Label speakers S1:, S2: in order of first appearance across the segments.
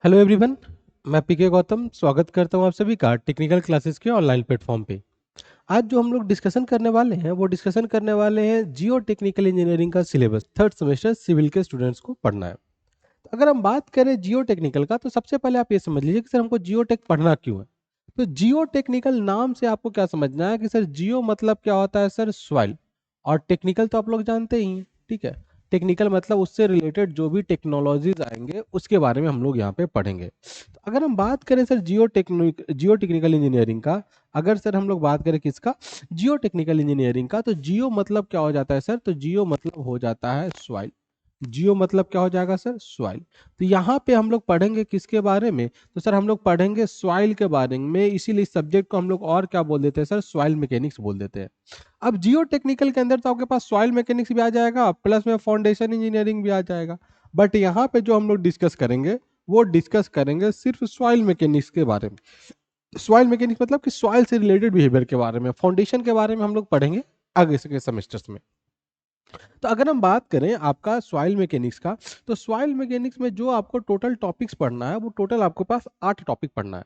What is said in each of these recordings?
S1: Hello everyone. मैं पीके गौतम स्वागत करता हूं आप सभी का टेक्निकल क्लासेस के ऑनलाइन प्लेटफॉर्म पे। आज जो हम लोग डिस्कशन करने वाले हैं वो डिस्कशन करने वाले हैं जियो टेक्निकल इंजीनियरिंग का सिलेबस थर्ड सेमेस्टर सिविल के स्टूडेंट्स को पढ़ना है। तो अगर हम बात करें जियो टेक्निकल का तो सबसे पहले आप ये समझ लीजिए कि सर हमको जियो टेक पढ़ना क्यों है। तो जियो टेक्निकल नाम से आपको क्या समझना है कि सर जियो मतलब क्या होता है सर सॉइल, और टेक्निकल तो आप लोग जानते ही हैं, ठीक है। टेक्निकल मतलब उससे रिलेटेड जो भी टेक्नोलॉजीज आएंगे उसके बारे में हम लोग यहाँ पे पढ़ेंगे। तो अगर हम बात करें सर जियो टेक्निकल इंजीनियरिंग का, अगर सर हम लोग बात करें किसका, जियो टेक्निकल इंजीनियरिंग का, तो जियो मतलब क्या हो जाता है सर, तो जियो मतलब हो जाता है सॉइल। जियो मतलब क्या हो जाएगा सर, सॉइल। तो यहाँ पे हम लोग पढ़ेंगे किसके बारे में, तो सर हम लोग पढ़ेंगे सॉइल के बारे में, इसीलिए इस सब्जेक्ट को हम लोग और क्या बोल देते हैं सर, सॉइल मैकेनिक्स बोल देते हैं। अब जियो टेक्निकल के अंदर तो आपके पास सॉइल मैकेनिक्स भी आ जाएगा प्लस में फाउंडेशन इंजीनियरिंग भी आ जाएगा। बट यहाँ पे जो हम लोग डिस्कस करेंगे वो डिस्कस करेंगे सिर्फ सॉइल मैकेनिक्स के बारे में। सॉइल मैकेनिक्स मतलब कि सॉइल से रिलेटेड बिहेवियर के बारे में, फाउंडेशन के बारे में हम लोग पढ़ेंगे आगे के सेमेस्टर्स में। तो अगर हम बात करें आपका सॉइल मैकेनिक्स का, तो सॉइल मैकेनिक्स में जो आपको टोटल टॉपिक्स पढ़ना है वो टोटल आपके पास 8 टॉपिक पढ़ना है।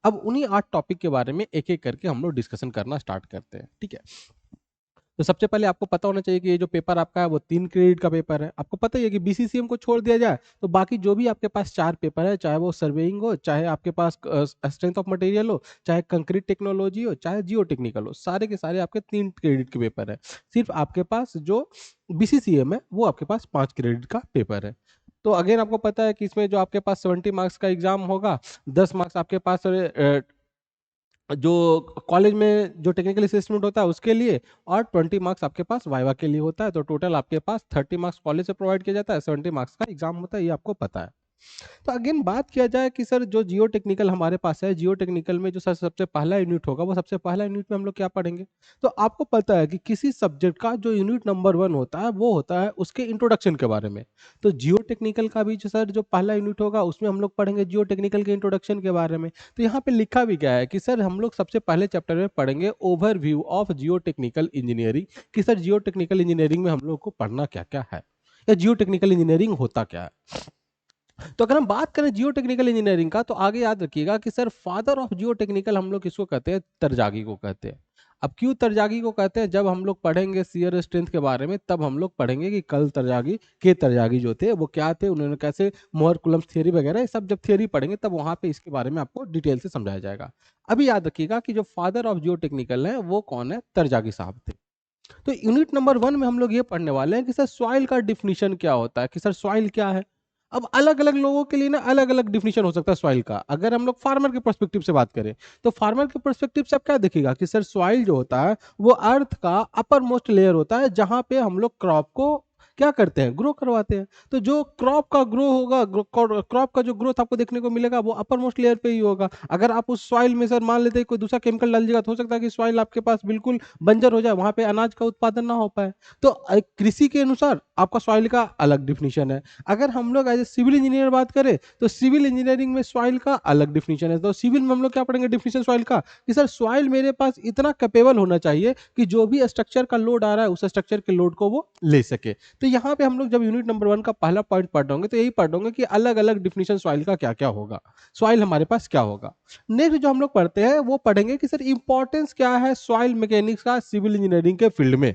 S1: अब उन्हीं 8 टॉपिक के बारे में एक एक करके हम लोग डिस्कशन करना स्टार्ट करते हैं, ठीक है। तो सबसे पहले आपको पता होना चाहिए कि ये जो पेपर आपका है वो 3 क्रेडिट का पेपर है। आपको पता ही है कि बीसीसीएम को छोड़ दिया जाए तो बाकी जो भी आपके पास 4 पेपर है, चाहे वो सर्वेइंग हो, चाहे आपके पास स्ट्रेंथ ऑफ मटेरियल हो, चाहे कंक्रीट टेक्नोलॉजी हो, चाहे जियो टेक्निकल हो, सारे के सारे आपके 3 क्रेडिट के पेपर है। सिर्फ आपके पास जो बीसीसीएम है वो आपके पास 5 क्रेडिट का पेपर है। तो अगेन आपको पता है कि इसमें जो आपके पास 70 मार्क्स का एग्जाम होगा, 10 मार्क्स आपके पास जो कॉलेज में जो टेक्निकल असेसमेंट होता है उसके लिए, और 20 मार्क्स आपके पास वाइवा के लिए होता है। तो टोटल आपके पास 30 मार्क्स कॉलेज से प्रोवाइड किया जाता है, 70 मार्क्स का एग्जाम होता है, ये आपको पता है। तो अगेन बात किया जाए कि सर जो जियो टेक्निकल हमारे पास है, जियो टेक्निकल में जो सर सबसे पहला यूनिट होगा वो सबसे पहला यूनिट में हम लोग क्या पढ़ेंगे। तो आपको पता है कि किसी सब्जेक्ट का जो यूनिट नंबर 1 होता है वो होता है उसके इंट्रोडक्शन के बारे में। तो जियो टेक्निकल का भी जो सर जो पहला यूनिट होगा उसमें हम लोग पढ़ेंगे जियो टेक्निकल के इंट्रोडक्शन के बारे में। तो यहाँ पे लिखा भी गया है कि सर हम लोग सबसे पहले चैप्टर में पढ़ेंगे overview of Jio technical engineering, कि सर जियो टेक्निकल इंजीनियरिंग में हम लोग को पढ़ना क्या क्या है, या जियो टेक्निकल इंजीनियरिंग होता क्या है। तो अगर हम बात करें जियो टेक्निकल इंजीनियरिंग का, तो आगे याद रखिएगा कि sir father of Jio technical हम लोग किसको कहते हैं, तरजागी को कहते हैं। अब क्यों तरजागी को कहते हैं, जब हम लोग पढ़ेंगे शियर स्ट्रेंथ के बारे में तब हम लोग पढ़ेंगे कि कल तरजागी के तरजागी जो थे वो क्या थे, उन्होंने कैसे मोहर कुलम्स थियरी वगैरह ये सब जब थियरी पढ़ेंगे तब वहां पे इसके बारे में आपको डिटेल से समझाया जाएगा। अभी याद रखिएगा कि जो फादर ऑफ जियो टेक्निकल है वो कौन है, तरजागी साहब थे। तो यूनिट नंबर 1 में हम लोग ये पढ़ने वाले हैं कि सर सॉइल का डिफिनीशन क्या होता है, कि सर सॉइल क्या है। अब अलग अलग लोगों के लिए ना अलग अलग डिफिनीशन हो सकता है सॉइल का। अगर हम लोग फार्मर के पर्सपेक्टिव से बात करें तो फार्मर के पर्सपेक्टिव से आप क्या देखिएगा कि सर सॉइल जो होता है वो अर्थ का अपर मोस्ट लेयर होता है, जहां पे हम लोग क्रॉप को क्या करते हैं, ग्रो करवाते हैं। तो जो क्रॉप का ग्रो होगा, क्रॉप का जो ग्रोथ आपको देखने को मिलेगा वो अपर मोस्ट लेयर पे ही होगा। अगर आप उस सॉइल में सर मान लेते हैं कोई दूसरा केमिकल डाल दिएगा तो हो सकता है कि सॉइल आपके पास बिल्कुल बंजर हो जाए, वहां पे अनाज का उत्पादन ना हो पाए। तो कृषि के अनुसार आपका सॉइल का अलग डिफिनीशन है। अगर हम लोग एज ए सिविल इंजीनियर बात करें तो सिविल इंजीनियरिंग में सॉइल का अलग डिफिनीशन है। तो सिविल में हम लोग क्या पढ़ेंगे डिफिनीशन सॉइल का, कि सर सॉइल मेरे पास इतना कैपेबल होना चाहिए कि जो भी स्ट्रक्चर का लोड आ रहा है उस स्ट्रक्चर के लोड को वो ले सके। तो यहाँ पे हम लोग जब यूनिट नंबर 1 का पहला पॉइंट पढ़ होंगे तो यही पढ़ होंगे कि अलग अलग डिफिनीशन सॉइल का क्या क्या होगा, सॉइल हमारे पास क्या होगा। नेक्स्ट जो हम लोग पढ़ते हैं वो पढ़ेंगे कि सर इंपॉर्टेंस क्या है सॉइल मैकेनिक्स का सिविल इंजीनियरिंग के फील्ड में।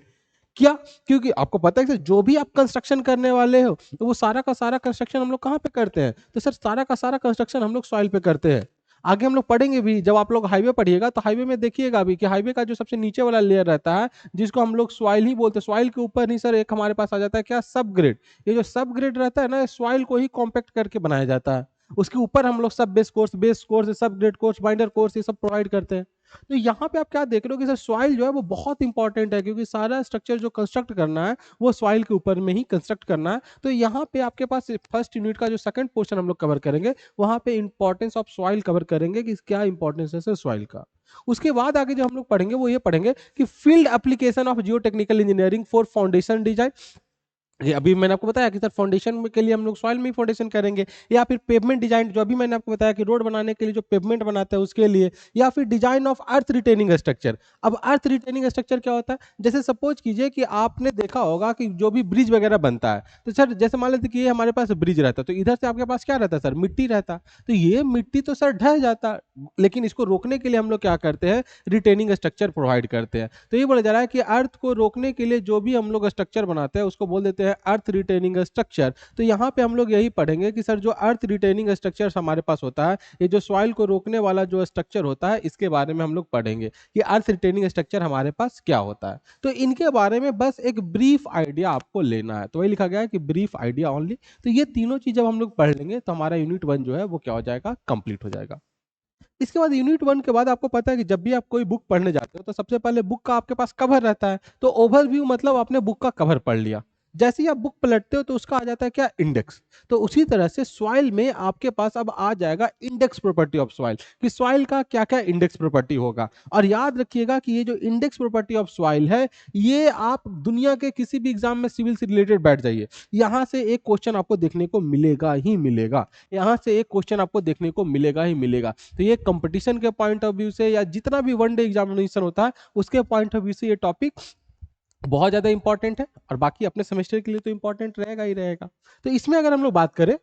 S1: क्या, क्योंकि आपको पता है कि जो भी आप कंस्ट्रक्शन करने वाले हो तो वो सारा का सारा कंस्ट्रक्शन हम लोग कहाँ पे करते हैं, तो सर सारा का सारा कंस्ट्रक्शन हम लोग सॉइल पे करते हैं। आगे हम लोग पढ़ेंगे भी, जब आप लोग हाईवे पढ़िएगा तो हाईवे में देखिएगा भी कि हाईवे का जो सबसे नीचे वाला लेयर रहता है जिसको हम लोग सॉइल ही बोलते हैं, सॉइल के ऊपर ही सर एक हमारे पास आ जाता है क्या, सब ग्रेड। ये जो सब ग्रेड रहता है ना सॉइल को ही कॉम्पैक्ट करके बनाया जाता है। उसके ऊपर हम लोग सब बेस कोर्स सब ग्रेड कोर्स बाइंडर कोर्स ये सब प्रोवाइड करते हैं। तो यहाँ पे आप क्या देख रहे हो कि सर सॉइल जो है वो बहुत इंपॉर्टेंट है, क्योंकि सारा स्ट्रक्चर जो कंस्ट्रक्ट करना है वो सॉइल के ऊपर में ही कंस्ट्रक्ट करना है। तो यहाँ पे आपके पास फर्स्ट यूनिट का जो सेकंड पोर्शन हम लोग कवर करेंगे वहां पे इंपॉर्टेंस ऑफ सॉइल कवर करेंगे कि क्या इंपॉर्टेंस है सर सॉइल का। उसके बाद आगे जो हम लोग पढ़ेंगे वो ये पढ़ेंगे कि field application of Jio technical engineering for foundation design, ये अभी मैंने आपको बताया कि सर फाउंडेशन के लिए हम लोग सॉइल में ही फाउंडेशन करेंगे, या फिर पेवमेंट डिजाइन, जो अभी मैंने आपको बताया कि रोड बनाने के लिए जो पेवमेंट बनाते हैं उसके लिए, या फिर design of earth retaining structure. अब अर्थ रिटेनिंग स्ट्रक्चर क्या होता है? जैसे सपोज कीजिए कि आपने देखा होगा कि जो भी ब्रिज वगैरह बनता है, तो सर जैसे मान लेते कि ये हमारे पास ब्रिज रहता है, तो इधर से आपके पास क्या रहता है सर? मिट्टी रहता। तो ये मिट्टी तो सर ढह जाता, लेकिन इसको रोकने के लिए हम लोग क्या करते हैं? रिटेनिंग स्ट्रक्चर प्रोवाइड करते हैं। तो ये बोला जा रहा है कि अर्थ को रोकने के लिए जो भी हम लोग स्ट्रक्चर बनाते हैं उसको बोल देते हैं अर्थ रिटेनिंग स्ट्रक्चर। तो यहाँ पे हम लोग यही पढ़ेंगे कि सर जो अर्थ रिटेनिंग स्ट्रक्चर हमारे पास होता है, ये जो सॉइल को रोकने वाला जो स्ट्रक्चर होता है, इसके बारे में हम लोग पढ़ेंगे कि अर्थ रिटेनिंग स्ट्रक्चर हमारे पास क्या होता है। तो इनके बारे में बस एक ब्रीफ आइडिया आपको लेना है, तो वही लिखा गया है कि ब्रीफ आइडिया ओनली। तो ये तीनों चीज जब हम लोग पढ़ लेंगे तो हमारा यूनिट 1 जो है वो क्या हो जाएगा? कंप्लीट हो जाएगा। इसके बाद यूनिट 1 के बाद आपको पता है कि जब भी आप कोई बुक पढ़ने जाते हो तो सबसे पहले बुक का आपके पास कवर रहता है। तो ओवरव्यू मतलब आपने बुक का कवर पढ़ लिया। जैसे ही आप बुक पलटते हो तो उसका आ जाता है क्या? इंडेक्स। तो उसी तरह से सॉइल में आपके पास अब आ जाएगा इंडेक्स प्रॉपर्टी ऑफ सॉइल, कि सॉइल का क्या क्या इंडेक्स प्रॉपर्टी होगा। और याद रखिएगा कि ये जो इंडेक्स प्रॉपर्टी ऑफ सॉइल है, ये आप दुनिया के किसी भी एग्जाम में सिविल से रिलेटेड बैठ जाइए, यहां से एक क्वेश्चन आपको देखने को मिलेगा ही मिलेगा। यहां से एक क्वेश्चन आपको देखने को मिलेगा ही मिलेगा। तो ये कंपटीशन के पॉइंट ऑफ व्यू से या जितना भी वनडे एग्जामिनेशन होता है उसके पॉइंट ऑफ व्यू से ये टॉपिक बहुत ज्यादा इंपॉर्टेंट है, और बाकी अपने सेमेस्टर के लिए तो इंपॉर्टेंट रहेगा ही रहेगा। तो इसमें अगर हम लोग बात करें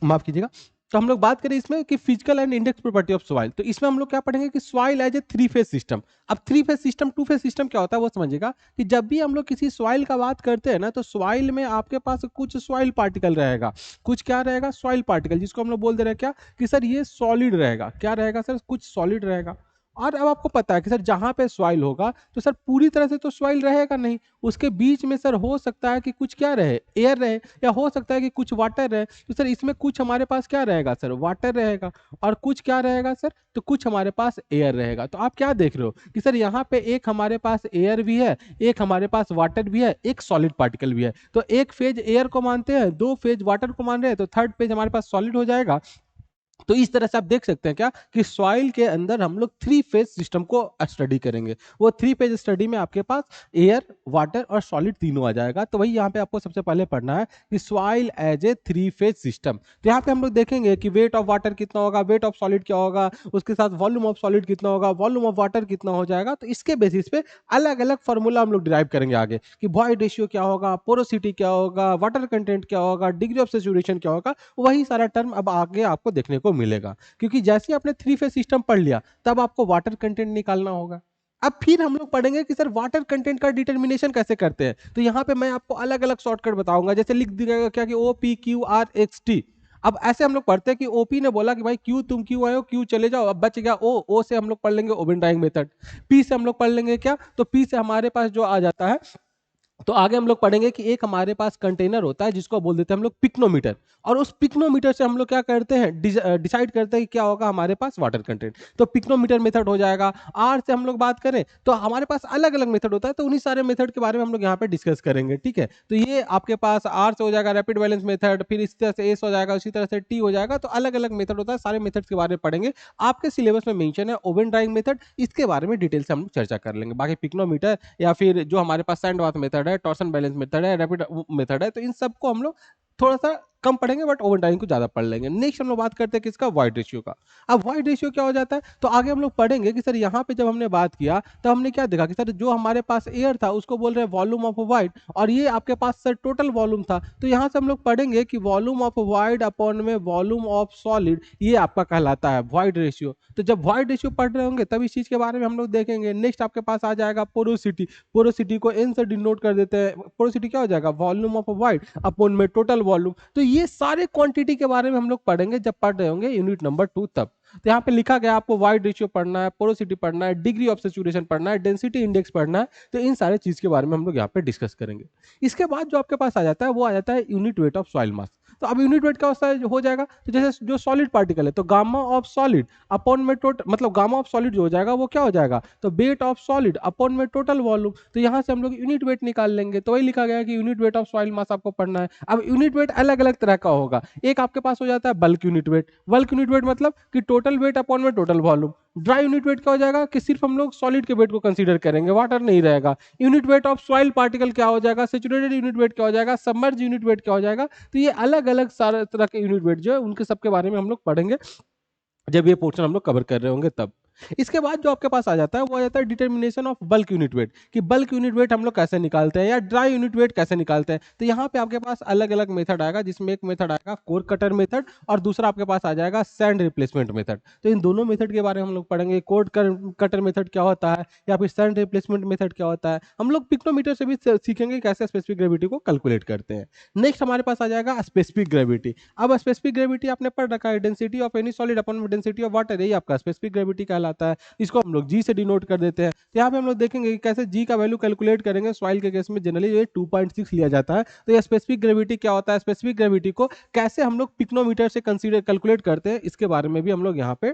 S1: माफ कीजिएगा, तो हम लोग बात करें इसमें कि physical and index property of soil, तो इसमें हम लोग क्या पढ़ेंगे कि soil as a three phase system. अब three phase system, two phase system क्या होता है वो समझिएगा, कि जब भी हम लोग किसी सॉइल का बात करते हैं ना, तो सॉइल में आपके पास कुछ सॉइल पार्टिकल रहेगा। कुछ क्या रहेगा? सॉइल पार्टिकल, जिसको हम लोग बोल दे रहे हैं क्या? कि सर ये सॉलिड रहेगा। क्या रहेगा सर? कुछ सॉलिड रहेगा। और अब आपको पता है कि सर जहां पे सॉइल होगा तो सर पूरी तरह से तो सॉइल रहेगा नहीं, उसके बीच में सर हो सकता है कि कुछ क्या रहे? एयर रहे, या हो सकता है कि कुछ वाटर रहे। तो सर इसमें कुछ हमारे पास क्या रहेगा सर? वाटर रहेगा। और कुछ क्या रहेगा सर? तो कुछ हमारे पास एयर रहेगा। तो आप क्या देख रहे हो कि सर यहाँ पे एक हमारे पास एयर भी है, एक हमारे पास वाटर भी है, एक सॉलिड पार्टिकल भी है। तो एक फेज एयर को मानते हैं, दो फेज वाटर को मान रहे हैं, तो थर्ड फेज हमारे पास सॉलिड हो जाएगा। तो इस तरह से आप देख सकते हैं क्या कि सॉइल के अंदर हम लोग थ्री फेज सिस्टम को स्टडी करेंगे। वो थ्री फेज स्टडी में आपके पास एयर, वाटर और सॉलिड तीनों आ जाएगा। तो वही यहाँ पे आपको सबसे पहले पढ़ना है कि soil as a three phase system. तो यहाँ पे हम लोग देखेंगे कि वेट ऑफ वाटर कितना होगा, वेट ऑफ सॉलिड क्या होगा, उसके साथ वॉल्यूम ऑफ सॉलिड कितना होगा, वॉल्यूम ऑफ वाटर कितना हो जाएगा। तो इसके बेसिस पे अलग अलग फॉर्मूला हम लोग डिराइव करेंगे आगे, कि वॉइड रेशियो क्या होगा, पोरोसिटी क्या होगा, वाटर कंटेंट क्या होगा, डिग्री ऑफ सैचुरेशन क्या होगा। वही सारा टर्म अब आगे आपको देखने को मिलेगा, क्योंकि जैसे आपने थ्री फेज सिस्टम पढ़ लिया तब आपको वाटर कंटेंट निकालना होगा। अब फिर हम लोग पढ़ेंगे कि सर वाटर कंटेंट का डिटर्मिनेशन कैसे करते हैं। तो यहाँ पे मैं आपको अलग अलग शॉर्टकट बताऊंगा, जैसे लिख दिया क्या कि OPQRXT। अब ऐसे हम लोग पढ़ते हैं कि ओपी ने बोला कि भाई क्यू, तुम क्यों आए हो, क्यू चले जाओ। अब बच गया ओ से हम लोग पढ़ लेंगे ओवन डाइंग मेथड। पी से हम लोग पढ़ लेंगे क्या? तो पी से हमारे पास जो आ जाता है, तो आगे हम लोग पढ़ेंगे कि एक हमारे पास कंटेनर होता है जिसको बोल देते हैं हम लोग पिक्नोमीटर, और उस पिक्नोमीटर से हम लोग क्या करते हैं? डिसाइड करते हैं कि क्या होगा हमारे पास वाटर कंटेंट। तो पिक्नोमीटर मेथड हो जाएगा। आर से हम लोग बात करें तो हमारे पास अलग अलग मेथड होता है, तो उन्हीं सारे मेथड के बारे में हम लोग यहाँ पे डिस्कस करेंगे, ठीक है। तो ये आपके पास आर से हो जाएगा रैपिड बैलेंस मेथड, फिर इसी तरह से एस हो जाएगा, उसी तरह से टी हो जाएगा। तो अलग अलग मेथड होता है, सारे मेथड्स के बारे में पढ़ेंगे। आपके सिलेबस में मेंशन है ओवन ड्राइंग मेथड, इसके बारे में डिटेल से हम लोग चर्चा कर लेंगे। बाकी पिक्नोमीटर या फिर जो हमारे पास सैंड बाथ मेथड है, टॉर्सन बैलेंस मेथड है, रैपिड मेथड है, तो इन सबको हम लोग थोड़ा सा कम पढ़ेंगे, बट ओवर टाइम को ज्यादा पढ़ लेंगे। नेक्स्ट हम लोग बात करते हैं किसका? वॉइड रेशियो का। अब वॉइड रेशियो क्या हो जाता है, तो आगे हम लोग पढ़ेंगे कि सर यहाँ पे जब हमने बात किया तो हमने क्या देखा कि सर जो हमारे पास एयर था उसको बोल रहे हैं वॉल्यूम ऑफ वाइड, और ये आपके पास सर टोटल वॉल्यूम था। तो यहाँ से हम लोग पढ़ेंगे कि वॉल्यूम ऑफ वाइड अपॉन में वॉल्यूम ऑफ सॉलिड, ये आपका कहलाता है वॉइड रेशियो। तो जब वॉइड रेशियो पढ़ रहे होंगे तब इस चीज के बारे में हम लोग देखेंगे। नेक्स्ट आपके पास आ जाएगा पोरोसिटी। पोरोसिटी को एन से डिनोट कर देते हैं। पोरोसिटी क्या हो जाएगा? वॉल्यूम ऑफ वाइड अपॉन में टोटल वॉल्यूम। तो ये सारे क्वांटिटी के बारे में हम लोग पढ़ेंगे जब पढ़ रहे होंगे यूनिट नंबर 2 तब। तो यहाँ पे लिखा गया आपको वाइड रेशियो पढ़ना है, पोरोसिटी पढ़ना है, डिग्री ऑफ सैचुरेशन पढ़ना है, डेंसिटी इंडेक्स पढ़ना है। तो इन सारे चीज के बारे में हम लोग यहाँ पे डिस्कस करेंगे। इसके बाद जो आपके पास आ जाता है वो आ जाता है यूनिट वेट ऑफ सॉइल मास। तो अब यूनिट वेट क्या होता है हो जाएगा, तो जैसे जो सॉलिड पार्टिकल है तो गामा ऑफ सॉलिड अपॉन में टोटल, मतलब गामा ऑफ सॉलिड जो हो जाएगा वो क्या हो जाएगा, तो वेट ऑफ सॉलिड अपॉन में टोटल वॉल्यूम। तो यहाँ से हम लोग यूनिट वेट निकाल लेंगे। तो वही लिखा गया कि यूनिट वेट ऑफ सॉइल मास आपको पढ़ना है। अब यूनिट वेट अलग अलग तरह का होगा। एक आपके पास हो जाता है bulk unit weight. Bulk unit weight मतलब कि टोटल वेट अपॉन में total volume. Dry unit weight क्या हो जाएगा कि सिर्फ हम लोग सॉलिड के वेट को कंसीडर करेंगे, वाटर नहीं रहेगा। Unit weight of soil particle क्या हो जाएगा, सेचुरेटेड यूनिट वेट क्या हो जाएगा, सबमर्ज यूनिट वेट क्या हो जाएगा। तो ये अलग अलग सारे तरह के यूनिट वेट जो है उनके सबके बारे में हम लोग पढ़ेंगे जब ये पोर्शन हम लोग कवर कर रहे होंगे तब। इसके बाद जो आपके पास आ जाता है वो आ जाता है determination of bulk unit weight, कि बल्क यूनिट वेट हम लोग कैसे निकालते हैं या ड्राई यूनिट वेट कैसे निकालते हैं। तो यहाँ पे आपके पास अलग अलग मेथड आएगा, जिसमें एक मेथड आएगा कोर कटर मेथड और दूसरा आपके पास आ जाएगा सैंड रिप्लेसमेंट मेथड। तो इन दोनों मेथड के बारे में हम लोग पढ़ेंगे, कोर कटर मेथड क्या होता है या फिर सैंड रिप्लेसमेंट मेथड क्या होता है। हम लोग पिक्नोमीटर से भी सीखेंगे कैसे स्पेसिफिक ग्रेविटी को कैलकुलेट करते हैं। नेक्स्ट हमारे पास आ जाएगा स्पेसिफिक ग्रेविटी। अब स्पेसिफिक ग्रेविटी आपने पढ़ रखा है, density of any solid upon density of water, यही आपका स्पेसिफिक ग्रेविटी कहलाता है। इसको हम लोग जी से डिनोट कर देते हैं। तो यहाँ पे हम लोग देखेंगे कि कैसे जी का वैल्यू कैलकुलेट करेंगे। सॉइल के केस में जनरली ये 2.6 लिया जाता है। तो ये स्पेसिफिक ग्रेविटी क्या होता है, स्पेसिफिक ग्रेविटी को कैसे हम लोग पिक्नोमीटर से कंसीडर कैलकुलेट करते हैं, इसके बारे में भी हम लोग यहाँ पे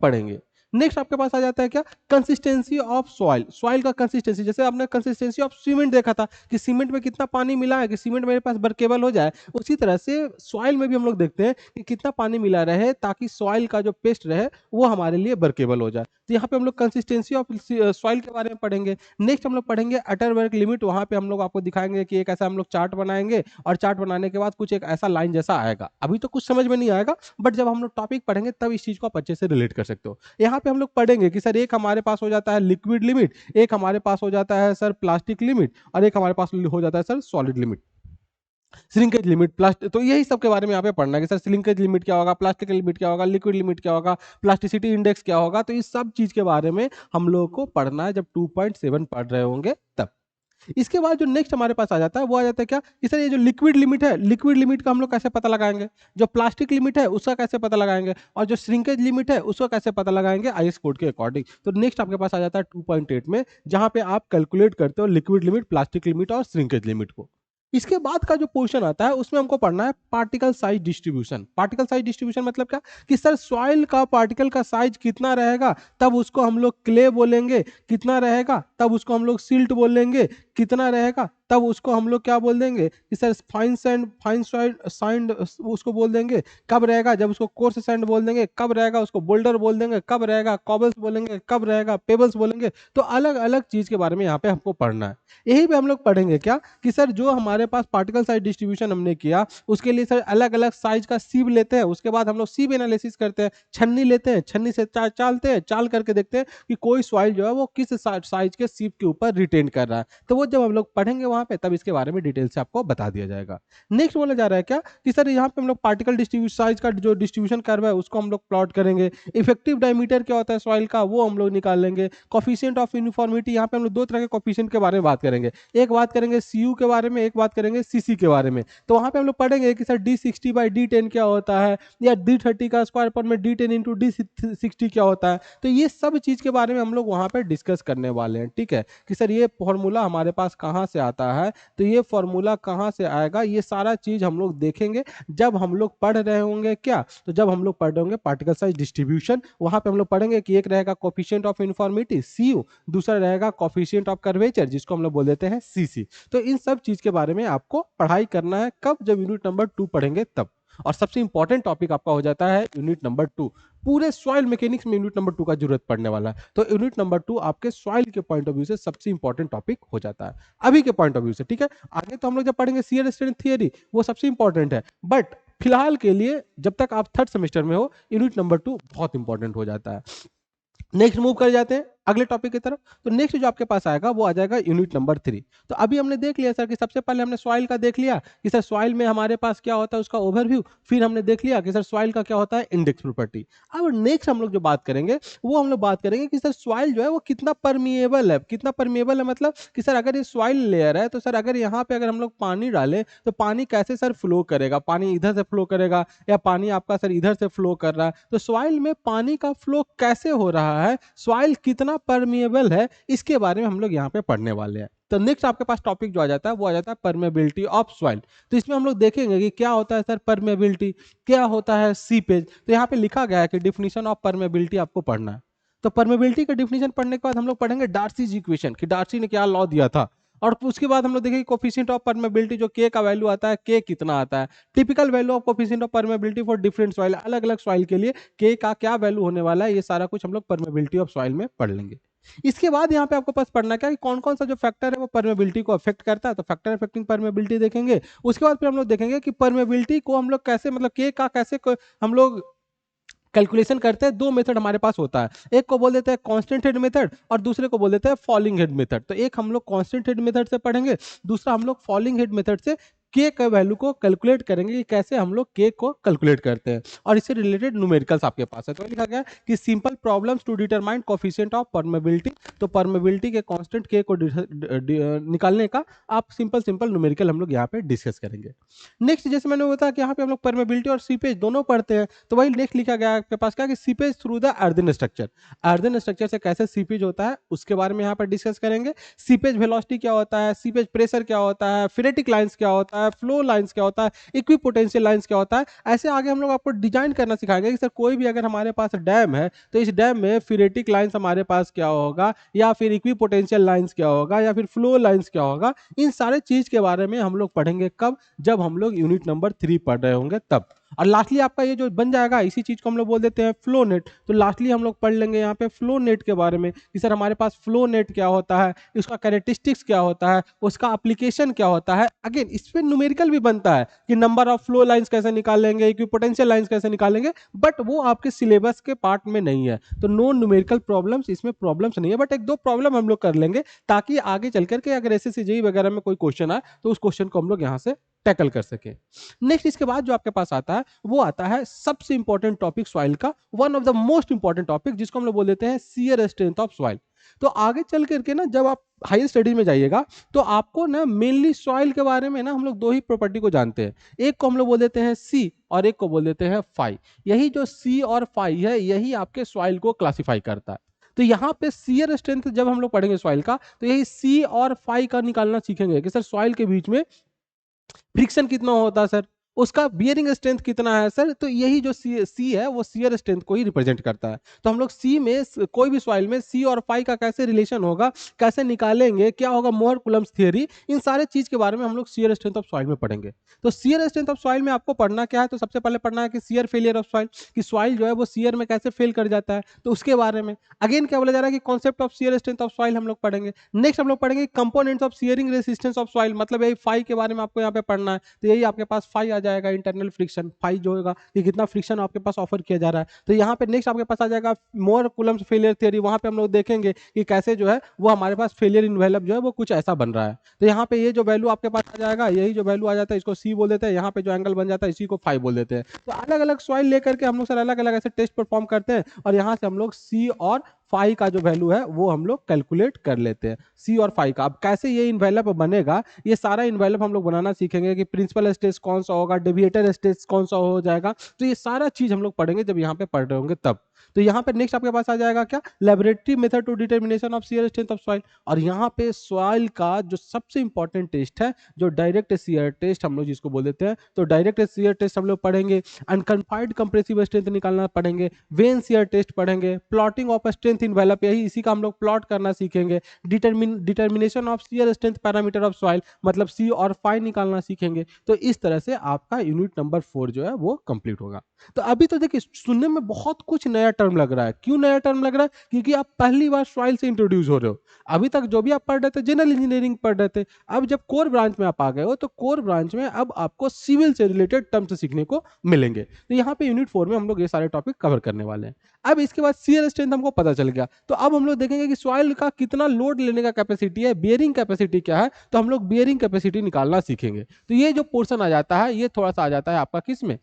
S1: पढ़ेंगे। नेक्स्ट आपके पास आ जाता है क्या, कंसिस्टेंसी ऑफ सॉइल। सॉइल का कंसिस्टेंसी, जैसे आपने कंसिस्टेंसी ऑफ सीमेंट देखा था कि सीमेंट में कितना पानी मिला है कि सीमेंट मेरे पास वर्केबल हो जाए, उसी तरह से सॉइल में भी हम लोग देखते हैं कि कितना पानी मिला रहे ताकि सॉइल का जो पेस्ट रहे वो हमारे लिए वर्केबल हो जाए। तो यहाँ पे हम लोग कंसिस्टेंसी ऑफ सॉइल के बारे में पढ़ेंगे। नेक्स्ट हम लोग पढ़ेंगे अटर वर्क लिमिट। वहां पे हम लोग आपको दिखाएंगे कि एक ऐसा हम लोग चार्ट बनाएंगे और चार्ट बनाने के बाद कुछ एक ऐसा लाइन जैसा आएगा। अभी तो कुछ समझ में नहीं आएगा, बट जब हम लोग टॉपिक पढ़ेंगे तब इस चीज को आप अच्छे से रिलेट कर सकते हो। यहाँ पे हम लोग पढ़ेंगे कि सर एक हमारे पास हो जाता है लिक्विड लिमिट, एक हमारे पास हो जाता है सर प्लास्टिक लिमिट और एक हमारे पास हो जाता है sir solid limit, shrinkage limit, plastic. तो यही सब के बारे में यहाँ पे पढ़ना है कि सर श्रिंकेज लिमिट क्या होगा, प्लास्टिक लिमिट क्या होगा, लिक्विड लिमिट क्या होगा, प्लास्टिसिटी इंडेक्स क्या होगा। तो इस सब चीज के बारे में हम लोगों को पढ़ना है जब 2.7 पढ़ रहे होंगे तब। इसके बाद जो नेक्स्ट हमारे पास आ जाता है वो आ जाता है क्या कि सर ये जो लिक्विड लिमिट है, लिक्विड लिमिट का हम लोग कैसे पता लगाएंगे, जो प्लास्टिक लिमिट है उसका कैसे पता लगाएंगे और जो श्रिंकेज लिमिट है उसको कैसे पता लगाएंगे आईएस कोड के अकॉर्डिंग। तो नेक्स्ट आपके पास आ जाता है 2.8 में, जहां पे आप कैलकुलेट करते हो लिक्विड लिमिट, प्लास्टिक लिमिट और श्रिंकेज लिमिट को। इसके बाद का जो पोर्शन आता है उसमें हमको पढ़ना है particle size distribution. Particle size distribution मतलब क्या कि सर सॉइल का पार्टिकल का साइज कितना रहेगा तब उसको हम लोग क्ले बोलेंगे, कितना रहेगा तब उसको हम लोग सिल्ट बोलेंगे, कितना रहेगा तब उसको हम लोग क्या बोल देंगे कि sir fine sand, fine sand उसको बोल देंगे। कब रहेगा जब उसको कोर्स सैंड बोल देंगे, कब रहेगा उसको बोल्डर बोल देंगे, कब रहेगा कॉबल्स बोलेंगे, कब रहेगा पेबल्स बोलेंगे। तो अलग अलग चीज के बारे में यहाँ पे हमको पढ़ना है। यही पे हम लोग पढ़ेंगे क्या कि सर जो हमारे पास पार्टिकल साइज डिस्ट्रीब्यूशन हमने किया उसके लिए सर अलग अलग साइज का सीव लेते हैं, उसके बाद हम लोग सीव एनालिसिस करते हैं, छन्नी लेते हैं, छन्नी से चालते हैं, चाल करके देखते हैं कि कोई सॉइल जो है वो किस साइज के सीव के ऊपर रिटेन कर रहा है। तो वो जब हम लोग पढ़ेंगे वहां पे तब इसके बारे में डिटेल से आपको बता दिया जाएगा। नेक्स्ट बोला जा रहा है क्या कि सर यहाँ पे हम लोग पार्टिकल डिस्ट्रीब्यूशन साइज का जो डिस्ट्रीब्यूशन कर्व है उसको हम लोग प्लॉट करेंगे। इफेक्टिव डायमीटर क्या होता है सॉइल का वो हम लोग निकाल लेंगे। कोफिशिएंट ऑफ यूनिफॉर्मिटी, यहाँ पे हम लोग दो तरह के कोफिशिएंट के बारे में बात करेंगे, एक बात करेंगे सीयू के बारे में, एक बात करेंगे सीसी के बारे में। तो वहां पे हम लोग पढ़ेंगे कि सर D60/D10 क्या होता है या D30 का स्क्वायर पर में D10 इंटू D60 क्या होता है। तो ये सब चीज के बारे में हम लोग वहां पे डिस्कस करने वाले हैं। ठीक है कि सर ये फॉर्मूला हमारे पास कहाँ से आता है, तो ये फॉर्मूला कहाँ से आएगा, ये सारा चीज हम लोग देखेंगे जब हम लोग पढ़ रहे होंगे क्या, तो जब हम लोग पढ़ रहे होंगे पार्टिकल साइज डिस्ट्रीब्यूशन। वहां पे हम लोग पढ़ेंगे कि एक रहेगा कोफिशिएंट ऑफ यूनिफॉर्मिटी CU, दूसरा रहेगा कोफिशिएंट ऑफ कर्वेचर जिसको हम लोग बोल देते हैं CC। तो इन सब चीज के बारे में आपको पढ़ाई करना है कब, जब यूनिट नंबर 2 पढ़ेंगे तब। और सबसे इंपॉर्टेंट टॉपिक आपका हो जाता है यूनिट नंबर 2। पूरे सॉइल मैकेनिक्स में यूनिट नंबर 2 का जरूरत पड़ने वाला है। तो यूनिट नंबर 2 आपके सॉइल के पॉइंट ऑफ व्यू से सबसे इंपॉर्टेंट टॉपिक हो जाता है अभी के पॉइंट ऑफ व्यू से। ठीक है, आगे तो हम लोग जब पढ़ेंगे शियर स्ट्रेंथ थियरी वो सबसे इंपॉर्टेंट है, बट फिलहाल के लिए जब तक आप थर्ड सेमेस्टर में हो यूनिट नंबर 2 बहुत इंपॉर्टेंट हो जाता है। नेक्स्ट मूव कर जाते हैं अगले टॉपिक की तरफ। तो नेक्स्ट जो आपके पास आएगा वो आ जाएगा यूनिट नंबर 3। तो अभी हमने देख लिया सर कि सबसे पहले हमने सॉइल का देख लिया कि सर सॉइल में हमारे पास क्या होता है उसका ओवरव्यू, फिर हमने देख लिया कि सर सॉइल का क्या होता है इंडेक्स प्रॉपर्टी। अब नेक्स्ट हम लोग जो बात करेंगे वो हम लोग बात करेंगे कि सर सॉइल जो है वो कितना परमिएबल है। कितना परमिएबल है मतलब कि सर अगर ये सॉइल लेयर है तो सर अगर यहाँ पे अगर हम लोग पानी डालें तो पानी कैसे सर फ्लो करेगा, पानी इधर से फ्लो करेगा या पानी आपका सर इधर से फ्लो कर रहा है। तो सॉइल में पानी का फ्लो कैसे हो रहा है, सॉइल कितना परमिएबल है, इसके बारे में हम लोग यहाँ पे पढ़ने वाले हैं। तो नेक्स्ट आपके पास टॉपिक जो आ जाता है वो आ जाता है परमेबिलिटी ऑफ सॉइल। तो इसमें हम लोग देखेंगे कि क्या होता है सर परमेबिलिटी, क्या होता है सीपेज। तो यहाँ पे लिखा गया है कि डिफिनीशन ऑफ परमेबिलिटी आपको पढ़ना है। तो परमेबिलिटी का डिफिनीशन पढ़ने के बाद हम लोग पढ़ेंगे डार्सीज इक्वेशन कि डार्सी ने क्या लॉ दिया था। और उसके बाद हम लोग देखेंगे कोफिशिएंट ऑफ परमेबिलिटी, जो के का वैल्यू आता है, के कितना आता है, typical value of coefficient of permeability for different soil, अलग अलग सॉइल के लिए के का क्या वैल्यू होने वाला है, ये सारा कुछ हम लोग परमेबिलिटी ऑफ सॉइल में पढ़ लेंगे। इसके बाद यहाँ पे आपको पास पढ़ना क्या है कि कौन कौन सा जो फैक्टर है वो परमेबिलिटी को अफेक्ट करता है, तो फैक्टर अफेक्टिंग परमेबिलिटी देखेंगे। उसके बाद फिर हम लोग देखेंगे कि परमेबिलिटी को हम लोग कैसे, मतलब के का कैसे हम लोग कैलकुलेशन करते हैं। दो मेथड हमारे पास होता है, एक को बोल देते हैं कांस्टेंट हेड मेथड और दूसरे को बोल देते हैं फॉलिंग हेड मेथड। तो एक हम लोग कांस्टेंट हेड मेथड से पढ़ेंगे, दूसरा हम लोग फॉलिंग हेड मेथड से के का वैल्यू को कैलकुलेट करेंगे कि कैसे हम लोग के को कैलकुलेट करते हैं, और इससे रिलेटेड न्यूमेरिकल्स आपके पास है। तो लिखा गया है कि simple problems to determine coefficient of permeability, तो परमेबिलिटी के कांस्टेंट के को निकालने का आप सिंपल सिंपल न्यूमेरिकल हम लोग यहाँ पे डिस्कस करेंगे। नेक्स्ट, जैसे मैंने बताया कि यहाँ पे हम लोग परमेबिलिटी और सीपेज दोनों पढ़ते हैं, तो वही नेक्स्ट लिखा गया है आपके पास क्या कि seepage through the earthen structure, earthen structure से कैसे सीपेज होता है उसके बारे में यहाँ पर डिस्कस करेंगे। सीपेज वेलोसिटी क्या होता है, सीपेज प्रेशर क्या होता है, फेरेटिक लाइंस क्या होता है, फ्लो लाइंस क्या होता है, इक्विपोटेंशियल लाइंस क्या होता है। ऐसे आगे हम लोग आपको डिजाइन करना सिखाएंगे कि सर कोई भी अगर हमारे पास डैम है तो इस डैम में फेरेटिक लाइंस हमारे पास क्या होगा, या फिर इक्विपोटेंशियल लाइंस क्या होगा, या फिर फ्लो लाइंस क्या होगा। इन सारे चीज के बारे में हम लोग पढ़ेंगे कब, जब हम लोग यूनिट नंबर 3 पढ़ रहे होंगे तब। और लास्टली आपका ये जो बन जाएगा, इसी चीज को हम लोग बोल देते हैं फ्लो नेट। तो लास्टली हम लोग पढ़ लेंगे यहाँ पे फ्लो नेट के बारे में कि सर हमारे पास फ्लो नेट क्या होता है, उसका कैरेक्टरिस्टिक्स क्या होता है, उसका एप्लीकेशन क्या होता है। अगेन इस पे न्यूमेरिकल भी बनता है कि नंबर ऑफ फ्लो लाइंस कैसे निकालेंगे, इक्विपोटेंशियल लाइंस कैसे निकालेंगे, बट वो आपके सिलेबस के पार्ट में नहीं है। तो नो न्यूमेरिकल प्रॉब्लम्स, इसमें प्रॉब्लम्स नहीं है, बट एक दो प्रॉब्लम हम लोग कर लेंगे ताकि आगे चल करके अगर एसएससी जेईई वगैरह में कोई क्वेश्चन आए तो उस क्वेश्चन को हम लोग यहाँ से टैकल कर सके। नेक्स्ट इसके बाद जो आपके पास आता है वो आता है सबसे इंपॉर्टेंट टॉपिक सॉइल का, one of the most important topic, जिसको हम लोग बोल देते हैं शियर स्ट्रेंथ ऑफ सॉइल। तो आगे चल करके ना जब आप हायर स्टडी में जाइएगा तो आपको ना मेनली सॉइल के बारे में ना हम लोग दो ही प्रॉपर्टी को जानते हैं, एक को हम लोग बोल देते हैं सी और एक को बोल देते हैं फाई। यही जो सी और फाई है यही आपके सॉइल को क्लासिफाई करता है। तो यहाँ पे शियर स्ट्रेंथ जब हम लोग पढ़ेंगे सॉइल का तो यही सी और फाई का निकालना सीखेंगे कि सर सॉइल के बीच में फ्रिक्शन कितना होता है सर, उसका बियरिंग स्ट्रेंथ कितना है सर। तो यही जो सी है वो शियर स्ट्रेंथ को ही रिप्रेजेंट करता है। तो हम लोग सी में कोई भी सॉइल में सी और फाई का कैसे रिलेशन होगा, कैसे निकालेंगे, क्या होगा मोहर कुलम्स थ्योरी, इन सारे चीज के बारे में हम लोग शियर स्ट्रेंथ ऑफ सॉइल में पढ़ेंगे। तो शियर स्ट्रेंथ ऑफ सॉइल में आपको पढ़ना क्या है, तो सबसे पहले पढ़ना है कि शियर फेलियर ऑफ सॉइल, कि सॉइल जो है वो शियर में कैसे फेल कर जाता है, तो उसके बारे में अगेन क्या बोला जा रहा है कि concept of shear strength of soil हम लोग पढ़ेंगे। नेक्स्ट हम लोग पढ़ेंगे components of shearing resistance of soil, मतलब यही फाई के बारे में आपको यहाँ पे पढ़ना है। तो यही आपके पास फाई आ जाएगा, इंटरनल फ्रिक्शन फाई जो होगा कि कितना फ्रिक्शन आपके पास ऑफर किया जा रहा है। तो यहाँ पे नेक्स्ट आपके पास आ जाएगा मोर कुलम्स फेलियर थ्योरी, वहां पे हम लोग देखेंगे कि कैसे जो है वो हमारे पास फेलियर इन्वेलप जो है वो कुछ ऐसा बन रहा है। तो यहाँ पे ये जो वैल्यू आपके पास आ जाएगा, यही जो वैल्यू आ जाता है इसको सी बोल देते हैं, यहाँ पे जो एंगल बन जाता है इसी को फाई बोल देते हैं। तो अलग अलग सॉइल लेकर के हम लोग सर अलग अलग ऐसे टेस्ट परफॉर्म करते हैं और यहाँ से हम लोग सी और फाई का जो वैल्यू है वो हम लोग कैलकुलेट कर लेते हैं, सी और फाई का। अब कैसे ये इन्वेलप बनेगा, ये सारा इन्वेलप हम लोग बनाना सीखेंगे कि प्रिंसिपल स्टेज कौन सा होगा, डेविएटर स्टेज कौन सा हो जाएगा। तो ये सारा चीज हम लोग पढ़ेंगे जब यहाँ पे पढ़ रहे होंगे तब। तो यहाँ पे नेक्स्ट आपके पास आ जाएगा क्या, laboratory method to determination of shear strength of soil. और यहाँ पे सॉइल का जो सबसे इंपॉर्टेंट टेस्ट है, जो डायरेक्ट शियर टेस्ट हम लोग जिसको बोल देते हैं, तो डायरेक्ट शियर टेस्ट हम लोग पढ़ेंगे, अनकन्फाइंड कंप्रेसिव स्ट्रेंथ निकालना पढ़ेंगे, वेन शियर टेस्ट पढ़ेंगे, प्लॉटिंग ऑफ स्ट्रेंथ इन्वेलप, यही इसी का हम लोग प्लॉट करना सीखेंगे, determination of shear strength parameter of soil, मतलब सी और फाई निकालना सीखेंगे। तो इस तरह से आपका यूनिट नंबर 4 जो है वो कंप्लीट होगा। तो अभी तो देखिए सुनने में बहुत कुछ नया टर्म लग रहा है, क्यों नया टर्म लग रहा है, क्योंकि आप पहली बार सॉइल से इंट्रोड्यूस हो रहे हो। अभी तक जो भी आप पढ़ रहे थे जनरल इंजीनियरिंग पढ़ रहे थे, अब जब कोर ब्रांच में आप आ गए हो तो कोर ब्रांच में अब आपको सिविल से रिलेटेड टर्म्स सीखने को मिलेंगे। तो यहाँ पे यूनिट 4 में हम लोग ये सारे टॉपिक कवर करने वाले हैं। अब इसके बाद शियर स्ट्रेंथ हमको पता चल गया, तो अब हम लोग देखेंगे कि सॉइल का कितना लोड लेने का कैपेसिटी है, बियरिंग कैपेसिटी क्या है, तो हम लोग बियरिंग कैपेसिटी निकालना सीखेंगे। तो ये जो पोर्शन आ जाता है ये थोड़ा सा आ जाता है आपका किस में,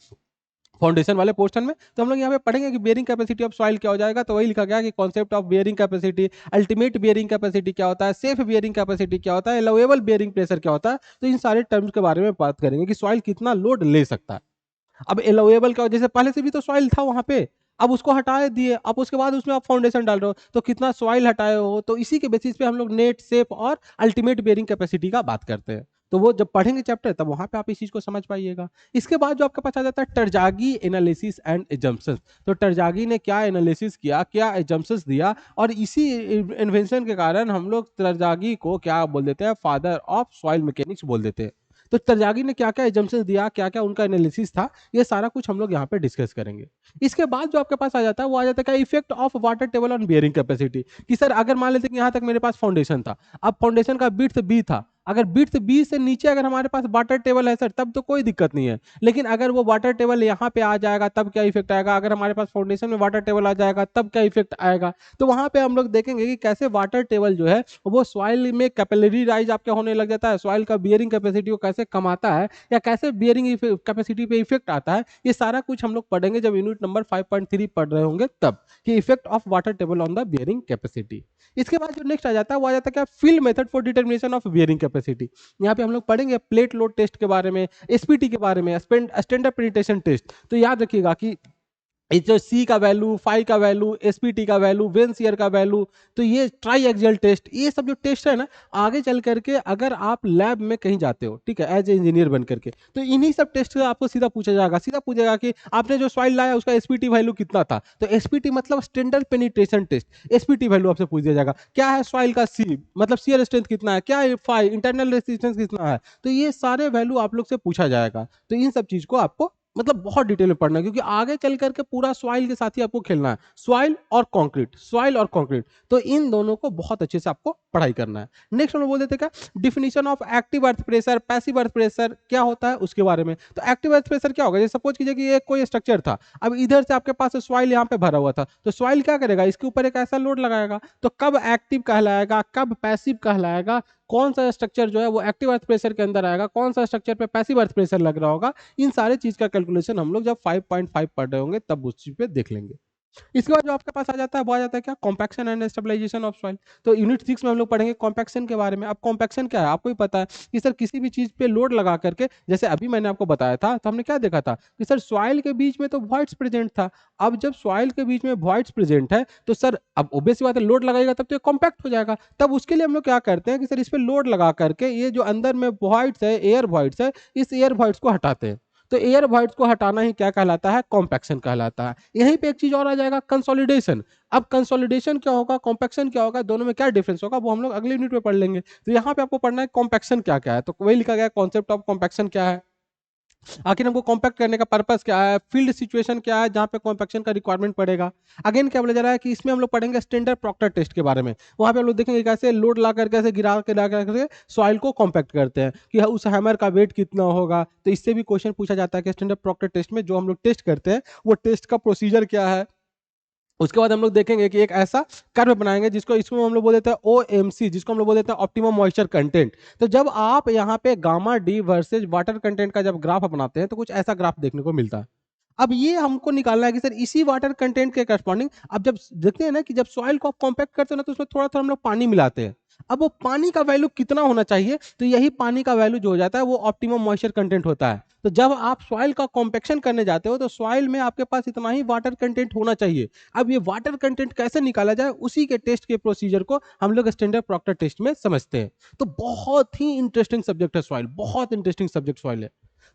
S1: फाउंडेशन वाले पोर्शन में। तो हम लोग यहाँ पे पढ़ेंगे कि बियरिंग कैपेसिटी ऑफ सॉइल क्या हो जाएगा, तो वही लिखा गया कि concept of bearing capacity, ultimate bearing capacity क्या होता है, सेफ बियरिंग कैपेसिटी क्या होता है, अलाउएबल बियरिंग प्रेशर क्या होता है। तो इन सारे टर्म्स के बारे में बात करेंगे कि सॉइल कितना लोड ले सकता है। अब अलाउएबल क्या, जैसे पहले से भी तो सॉइल था वहां पे, अब उसको हटा दिए, अब उसके बाद उसमें आप फाउंडेशन डाल रहे हो तो कितना सॉइल हटाए हो, तो इसी के बेसिस पे हम लोग नेट, सेफ और अल्टीमेट बियरिंग कैपेसिटी का बात करते हैं। तो वो जब पढ़ेंगे चैप्टर तब वहां पे आप इस चीज को समझ पाइएगा। इसके बाद जो आपके पास आ जाता है टरजागी एनालिसिस एंड एजम्पशंस। तो टरजागी ने क्या एनालिसिस किया, क्या एजम्पशंस दिया, और इसी इन्वेंशन के कारण हम लोग टरजागी को क्या बोल देते हैं, फादर ऑफ सॉइल मैकेनिक्स बोल देते हैं। तो टरजागी ने क्या क्या एजम्पशंस दिया, क्या क्या उनका एनालिसिस था, ये सारा कुछ हम लोग यहाँ पे डिस्कस करेंगे। इसके बाद जो आपके पास आ जाता है वो आ जाता है क्या, effect of water table on bearing capacity. कि सर अगर मान लेते कि यहाँ तक मेरे पास फाउंडेशन था, अब फाउंडेशन का विड्थ बी था, अगर विड्थ बी से नीचे अगर हमारे पास वाटर टेबल है सर तब तो कोई दिक्कत नहीं है, लेकिन अगर वो वाटर टेबल यहाँ पे आ जाएगा तब क्या इफेक्ट आएगा, अगर हमारे पास फाउंडेशन में वाटर टेबल आ जाएगा तब क्या इफेक्ट आएगा। तो वहां पे हम लोग देखेंगे कि कैसे वाटर टेबल जो है वो सॉइल में कैपिलरी राइज आपके होने लग जाता है, सॉइल का बियरिंग कैपेसिटी को कैसे कमाता है, या कैसे बियरिंग कैपेसिटी पे इफेक्ट आता है। ये सारा कुछ हम लोग पढ़ेंगे जब यूनिट नंबर 5.3 पढ़ रहे होंगे तब, कि effect of water table on the bearing capacity. इसके बाद जो नेक्स्ट आ जाता है वो आ जाता है क्या, field method for determination of bearing capacity. यहाँ पे हम लोग पढ़ेंगे प्लेट लोड टेस्ट के बारे में, एसपीटी के बारे में, स्टैंडर्ड पेनिट्रेशन टेस्ट। तो याद रखिएगा कि जो सी का वैल्यू, फाई का वैल्यू, एसपीटी का वैल्यू, वेन शियर का वैल्यू, तो ये ट्राई एक्सियल टेस्ट, ये सब जो टेस्ट है ना, आगे चल करके अगर आप लैब में कहीं जाते हो, ठीक है, एज ए इंजीनियर बन करके, तो इन्हीं सब टेस्ट का आपको सीधा पूछा जाएगा, सीधा पूछेगा कि आपने जो सॉइल लाया उसका एसपीटी वैल्यू कितना था। तो एसपीटी मतलब standard penetration test, SPT value आपसे पूछ दिया जाएगा। क्या है सॉइल का सी, मतलब शियर स्ट्रेंथ कितना है, क्या है फाई, इंटरनल रेजिस्टेंस कितना है, तो ये सारे वैल्यू आप लोग से पूछा जाएगा। तो इन सब चीज को आपको मतलब बहुत डिटेल में पढ़ना है, क्योंकि आगे चल करके पूरा सॉइल के साथ ही आपको खेलना है, सॉइल और कंक्रीट, सॉइल और कंक्रीट, तो इन दोनों को बहुत अच्छे से आपको पढ़ाई करना है। नेक्स्ट हम लोग बोल देते क्या, definition of active earth pressure, passive earth pressure क्या होता है उसके बारे में। तो एक्टिव अर्थ प्रेशर क्या होगा, जैसे सपोज कीजिए कि ये कोई स्ट्रक्चर था, अब इधर से आपके पास सॉइल यहाँ पे भरा हुआ था, तो सॉइल क्या करेगा, इसके ऊपर एक ऐसा लोड लगाएगा, तो कब एक्टिव कहलाएगा, कब पैसिव कहलाएगा, कौन सा स्ट्रक्चर जो है वो एक्टिव अर्थ प्रेशर के अंदर आएगा, कौन सा स्ट्रक्चर पे पैसिव अर्थ प्रेशर लग रहा होगा, इन सारे चीज का कैलकुलेशन हम लोग जब 5.5 पढ़ रहे होंगे तब उस चीज पे देख लेंगे। इसके बाद जो आपके पास आ जाता है वो आ जाता है क्या, compaction and stabilisation of soil. तो यूनिट 6 में हम लोग पढ़ेंगे कॉम्पैक्शन के बारे में। अब कॉम्पैक्शन क्या है आपको ही पता है कि सर किसी भी चीज पे लोड लगा करके, जैसे अभी मैंने आपको बताया था, तो हमने क्या देखा था कि सर सॉइल के बीच में तो वॉइड्स प्रेजेंट था। अब जब सॉइल के बीच में वॉइड्स प्रेजेंट है तो सर अब ऑब्वियस बात है लोड लगाएगा तब तो ये कॉम्पैक्ट हो जाएगा। तब उसके लिए हम लोग क्या करते हैं कि सर इस पे लोड लगा करके ये जो अंदर में वॉइड्स है, एयर वॉइड्स है, इस एयर वॉइड्स को हटाते हैं। तो एयर वॉइड्स को हटाना ही क्या कहलाता है, कॉम्पैक्शन कहलाता है। यहीं पे एक चीज और आ जाएगा, कंसोलिडेशन। अब कंसोलिडेशन क्या होगा, कॉम्पैक्शन क्या होगा, दोनों में क्या डिफरेंस होगा वो हम लोग अगले यूनिट में पढ़ लेंगे। तो यहाँ पे आपको पढ़ना है कॉम्पैक्शन क्या क्या है, तो वही लिखा गया कॉन्सेप्ट ऑफ कॉम्पैक्शन क्या है, आखिर हमको कॉम्पैक्ट करने का पर्पस क्या है, फील्ड सिचुएशन क्या है जहां पे कॉम्पैक्शन का रिक्वायरमेंट पड़ेगा। अगेन क्या बोला जा रहा है कि इसमें हम लोग पढ़ेंगे स्टैंडर्ड प्रॉक्टर टेस्ट के बारे में। वहां पे हम लोग देखेंगे कैसे लोड ला करके, कैसे गिरा के ला करके सॉइल को कॉम्पैक्ट करते हैं, कि उस हैमर का वेट कितना होगा। तो इससे भी क्वेश्चन पूछा जाता है कि स्टैंडर्ड प्रॉक्टर टेस्ट में जो हम लोग टेस्ट करते हैं वो टेस्ट का प्रोसीजर क्या है। उसके बाद हम लोग देखेंगे कि एक ऐसा कर्व बनाएंगे जिसको, इसको हम लोग बोल देते हैं ओएमसी, जिसको हम लोग बोल देते हैं ऑप्टिमम मॉइस्चर कंटेंट। तो जब आप यहाँ पे gamma D versus water content का जब ग्राफ बनाते हैं तो कुछ ऐसा ग्राफ देखने को मिलता है। अब ये हमको निकालना है कि सर इसी वाटर कंटेंट के करस्पॉन्डिंग, अब जब देखते हैं ना कि जब सॉइल को आप कॉम्पैक्ट करते हो ना तो उसमें थोड़ा थोड़ा हम लोग पानी मिलाते हैं। अब वो पानी का वैल्यू कितना होना चाहिए, तो यही पानी का वैल्यू जो हो जाता है वो ऑप्टिमम मॉइस्चर कंटेंट होता है। तो जब आप सॉइल का कॉम्पैक्शन करने जाते हो तो सॉइल में आपके पास इतना ही वाटर कंटेंट होना चाहिए। अब ये वाटर कंटेंट कैसे निकाला जाए, उसी के टेस्ट के प्रोसीजर को हम लोग स्टैंडर्ड प्रॉक्टर टेस्ट में समझते हैं। तो बहुत ही इंटरेस्टिंग सब्जेक्ट है सॉइल, बहुत इंटरेस्टिंग सब्जेक्ट सॉइल है।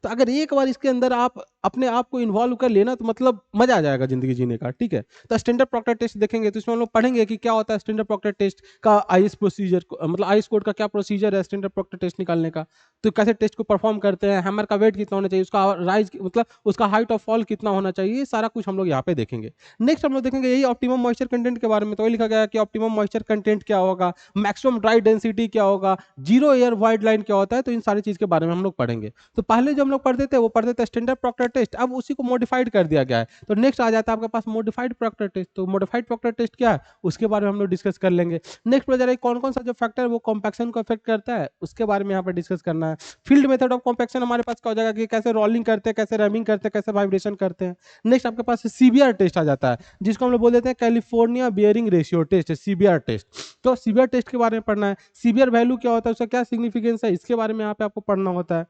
S1: तो अगर एक बार इसके अंदर आप अपने आप को इन्वॉल्व कर लेना तो मतलब मजा आ जाएगा जिंदगी जीने का, ठीक है। तो स्टैंडर्ड प्रॉक्टर टेस्ट देखेंगे तो इसमें हम लोग पढ़ेंगे कि क्या होता है स्टैंडर्ड प्रॉक्टर टेस्ट का, आईएस प्रोसीजर, मतलब आईएस कोड का क्या प्रोसीजर है स्टैंडर्ड प्रॉक्टर टेस्ट निकालने का, तो कैसे टेस्ट को परफॉर्म करते हैं, हैमर का वेट कितना होना चाहिए, उसका राइज मतलब उसका हाइट ऑफ फॉल कितना होना चाहिए, ये सारा कुछ हम लोग यहाँ पे देखेंगे। नेक्स्ट हम लोग देखेंगे यही ऑप्टिमम मॉइस्चर कंटेंट के बारे में। तो वही लिखा गया है कि ऑप्टिमम मॉइस्चर कंटेंट क्या होगा, मैक्सिमम ड्राई डेंसिटी क्या होगा, जीरो एयर वाइड लाइन क्या होता है, तो इन सारी चीज के बारे में हम लोग पढ़ेंगे। तो पहले जो हम लोग पढ़ते थे वो पढ़ते थे स्टैंडर्ड प्रॉक्टर टेस्ट, अब उसी को मॉडिफाइड कर दिया गया है। तो नेक्स्ट आ जाता है आपके पास मॉडिफाइड प्रॉक्टर टेस्ट। तो मॉडिफाइड प्रॉक्टर टेस्ट क्या है उसके बारे में हम लोग डिस्कस कर लेंगे। नेक्स्ट बता रहे कौन कौन सा जो फैक्टर वो कॉम्पैक्शन को अफेक्ट करता है उसके बारे में यहाँ पर डिस्कस करना है। फील्ड मेथड ऑफ कॉम्पैक्शन हमारे पास क्या हो जाएगा कि कैसे रोलिंग करते हैं, कैसे रैमिंग करते हैं, कैसे वाइब्रेशन करते हैं। नेक्स्ट आपके पास सीबीआर टेस्ट आ जाता है, जिसको हम लोग बोल देते हैं California bearing ratio test, CBR test. तो सीबीआर टेस्ट के बारे में पढ़ना है, सीबीआर वैल्यू क्या होता है, उसका क्या सिग्निफिकेंस है, इसके बारे में यहाँ पे आपको पढ़ना होता है।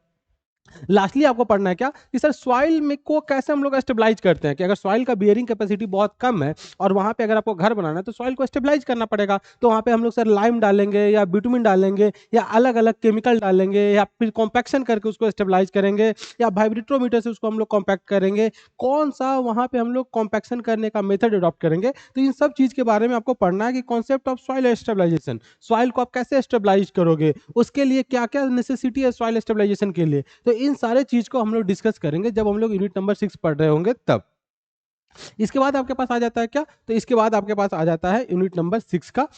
S1: लास्टली आपको पढ़ना है क्या कि सर सॉइल में को कैसे हम लोग स्टेबलाइज करते हैं, कि अगर सॉइल का बियरिंग कैपेसिटी बहुत कम है और वहां पे अगर आपको घर बनाना है तो सॉइल को स्टेबलाइज करना पड़ेगा। तो वहां पे हम लोग सर लाइम डालेंगे या बिटुमिन डालेंगे या अलग अलग केमिकल डालेंगे या फिर कॉम्पैक्शन करके उसको स्टेबलाइज करेंगे या वाइब्रेट्रोमीटर से उसको हम लोग कॉम्पैक्ट करेंगे, कौन सा वहां पे हम लोग कॉम्पैक्शन करने का मेथड अडॉप्ट करेंगे। तो इन सब चीज के बारे में आपको पढ़ना है कि concept of soil stabilisation, soil को आप कैसे स्टेबलाइज करोगे, उसके लिए क्या क्या नेसेसिटी है सॉइल स्टेबलाइजेशन के लिए। तो इन सारे चीज को हम लोग डिस्कस करेंगे जब हम लोग यूनिट नंबर 6 पढ़ रहे होंगे तब। इसके बाद आपके पास आ जाता है क्या, तो इसके बाद आपके पास आ जाता है यूनिट नंबर 6 का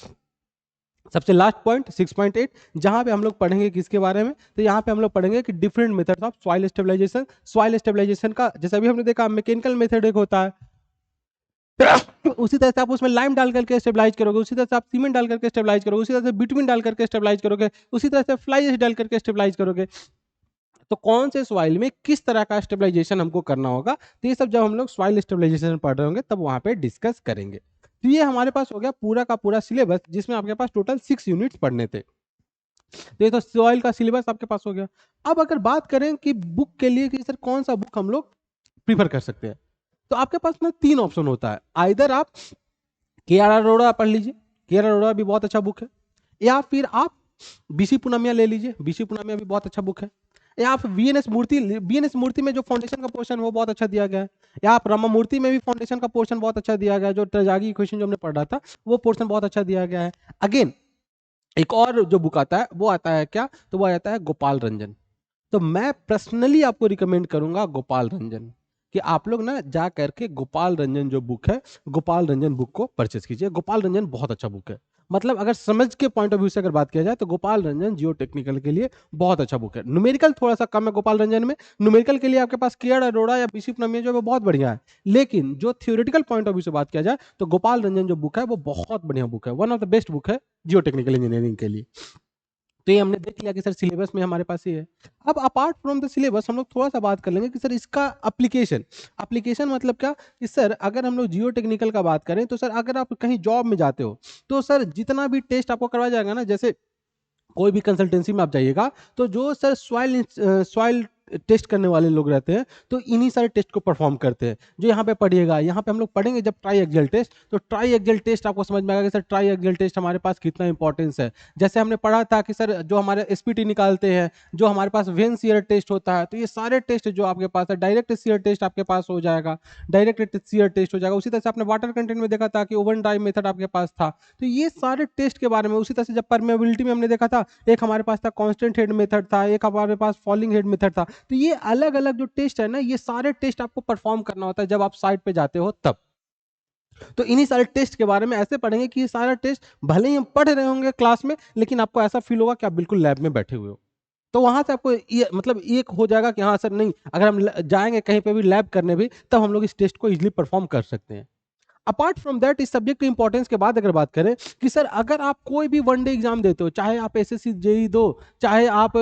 S1: सबसे लास्ट पॉइंट 6.8, जहां पे हम लोग पढ़ेंगे किसके बारे में, तो यहाँ पे हम लोग पढ़ेंगे कि different methods of soil stabilisation. Soil stabilisation का जैसे अभी हमने देखा मैकेनिकल मेथड एक होता है, उसी तरह से आप उसमें लाइम डाल करके स्टेबलाइज करोगे, उसी तरह से आप सीमेंट डाल करके स्टेबलाइज करोगे, उसी तरह से बिटुमिन डाल करके स्टेबलाइज करोगे, उसी तरह से फ्लाई एश डाल करके स्टेबलाइज करोगे। तो कौन से सॉइल में किस तरह का स्टेबलाइजेशन हमको करना होगा, तो ये सब जब हम लोग सॉइल स्टेबलाइजेशन पढ़ रहे होंगे तब वहां पे डिस्कस करेंगे। तो ये हमारे पास हो गया पूरा का पूरा सिलेबस, जिसमें आपके पास टोटल 6 यूनिट्स पढ़ने थे। तो ये तो सॉइल का सिलेबस आपके पास हो गया। अब अगर बात करें कि बुक के लिए कि सर कौन सा बुक हम लोग प्रीफर कर सकते हैं, तो आपके पास ना 3 ऑप्शन होता है। आइदर आप के आर अरोड़ा पढ़ लीजिए, के आर अरोड़ा भी बहुत अच्छा बुक है, या फिर आप बीसी पुनमिया ले लीजिए, बीसी पुनमिया भी बहुत अच्छा बुक है, या आप वीएनएस मूर्ति, वीएनएस मूर्ति में जो फाउंडेशन का पोर्शन वो बहुत अच्छा दिया गया है, या आप रामा मूर्ति में भी फाउंडेशन का पोर्शन बहुत अच्छा दिया गया है, जो ट्रेजागी इक्वेशन जो हमने पढ़ा था वो पोर्शन बहुत अच्छा दिया गया है। अगेन एक और जो बुक आता है वो आता है क्या, तो वो आता है गोपाल रंजन। तो मैं पर्सनली आपको रिकमेंड करूंगा गोपाल रंजन, कि आप लोग ना जा करके गोपाल रंजन जो बुक है, गोपाल रंजन बुक को परचेस कीजिए। गोपाल रंजन बहुत अच्छा बुक है, मतलब अगर समझ के पॉइंट ऑफ व्यू से अगर बात किया जाए तो गोपाल रंजन जियो टेक्निकल के लिए बहुत अच्छा बुक है। न्यूमेरिकल थोड़ा सा कम है गोपाल रंजन में, न्यूमेरिकल के लिए आपके पास केयर अरोड़ा या बीसी पुनमिया जो है वो बहुत बढ़िया है, लेकिन जो थियोरेटिकल पॉइंट ऑफ व्यू से बात किया जाए तो गोपाल रंजन जो बुक है वो बहुत बढ़िया बुक है, one of the best book है जियो टेक्निकल इंजीनियरिंग के लिए। तो ये हमने देख लिया कि सर सिलेबस में हमारे पास ये है। अब अपार्ट फ्रॉम द सिलेबस हम लोग थोड़ा सा बात कर लेंगे कि सर इसका एप्लीकेशन, एप्लीकेशन मतलब क्या, कि सर अगर हम लोग जियो टेक्निकल का बात करें तो सर अगर आप कहीं जॉब में जाते हो तो सर जितना भी टेस्ट आपको करवाया जाएगा ना, जैसे कोई भी कंसल्टेंसी में आप जाइएगा तो जो सर सॉइल टेस्ट करने वाले लोग रहते हैं तो इन्हीं सारे टेस्ट को परफॉर्म करते हैं। जो यहाँ पे पढ़िएगा, यहाँ पे हम लोग पढ़ेंगे जब ट्राई एक्सेल टेस्ट, तो ट्राई एक्सेल टेस्ट आपको समझ में आएगा कि सर ट्राई एक्सेल टेस्ट हमारे पास कितना इंपॉर्टेंस है। जैसे हमने पढ़ा था कि सर जो हमारे एसपीटी निकालते हैं, जो हमारे पास वेन सीयर टेस्ट होता है, तो ये सारे टेस्ट जो आपके पास है, डायरेक्ट सीयर टेस्ट आपके पास हो जाएगा, डायरेक्ट सीयर टेस्ट हो जाएगा। उसी तरह से आपने वाटर कंटेंट में देखा था कि ओवन ड्राई मेथड आपके पास था। तो ये सारे टेस्ट के बारे में, उसी तरह से जब परमेबिलिटी में हमने देखा था, एक हमारे पास था कांस्टेंट हेड मेथड था, एक हमारे पास फॉलिंग हेड मेथड था। तो ये अलग अलग जो टेस्ट है ना, ये सारे टेस्ट आपको परफॉर्म करना होता है जब आप साइट पे जाते हो तब। तो इन्हीं सारे टेस्ट के बारे में ऐसे पढ़ेंगे कि ये सारा टेस्ट भले ही हम पढ़ रहे होंगे क्लास में, लेकिन आपको ऐसा फील होगा कि आप बिल्कुल लैब में बैठे हुए हो। तो वहां से आपको ये मतलब एक हो जाएगा कि हाँ सर, नहीं अगर हम जाएंगे कहीं पे भी लैब करने भी, तब हम लोग इस टेस्ट को इजिली परफॉर्म कर सकते हैं। अपार्ट फ्रॉम दैट, इस सब्जेक्ट की इंपॉर्टेंस के बाद अगर बात करें कि सर अगर आप कोई भी वनडे एग्जाम देते हो, चाहे आप एसएससी जेई दो, चाहे आप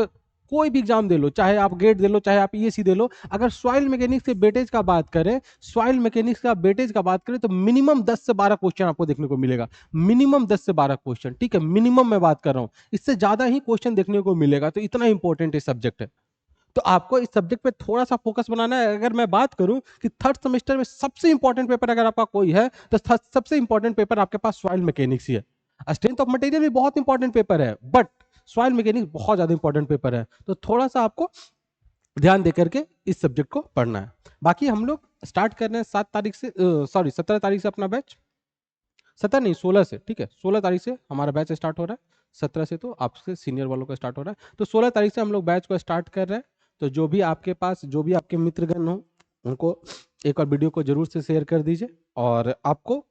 S1: कोई भी एग्जाम दे लो, चाहे आप गेट दे लो, चाहे आप ईएसी दे लो, अगर सॉइल मैकेनिक्स के वेटेज का बात करें, सॉइल मैकेनिक्स का वेटेज का बात करें तो मिनिमम 10 से 12 क्वेश्चन आपको देखने को मिलेगा। मिनिमम 10 से 12 क्वेश्चन, ठीक है, मिनिमम मैं बात कर रहा हूं, इससे ज्यादा ही क्वेश्चन देखने को मिलेगा। तो इतना इंपॉर्टेंट ये सब्जेक्ट है। तो आपको इस सब्जेक्ट पे थोड़ा सा फोकस बनाना है। अगर मैं बात करूं कि थर्ड सेमेस्टर में सबसे इंपॉर्टेंट पेपर अगर आपका कोई है तो सबसे इंपॉर्टेंट पेपर आपके पास सॉइल मैकेनिक्स ही है। स्ट्रेंथ ऑफ मटेरियल भी बहुत इंपॉर्टेंट पेपर है, बट सॉइल मैकेनिक्स बहुत ज्यादा इंपॉर्टेंट पेपर है। तो थोड़ा सा आपको ध्यान देकर के इस सब्जेक्ट को पढ़ना है। बाकी हम लोग स्टार्ट कर रहे हैं 7 तारीख से, सॉरी 17 तारीख से अपना बैच, 17 नहीं 16 से, ठीक है, 16 तारीख से हमारा बैच स्टार्ट हो रहा है। 17 से तो आपसे सीनियर वालों का स्टार्ट हो रहा है, तो 16 तारीख से हम लोग बैच को स्टार्ट कर रहे हैं। तो जो भी आपके पास, जो भी आपके मित्रगण हो, उनको एक और वीडियो को जरूर से शेयर कर दीजिए। और आपको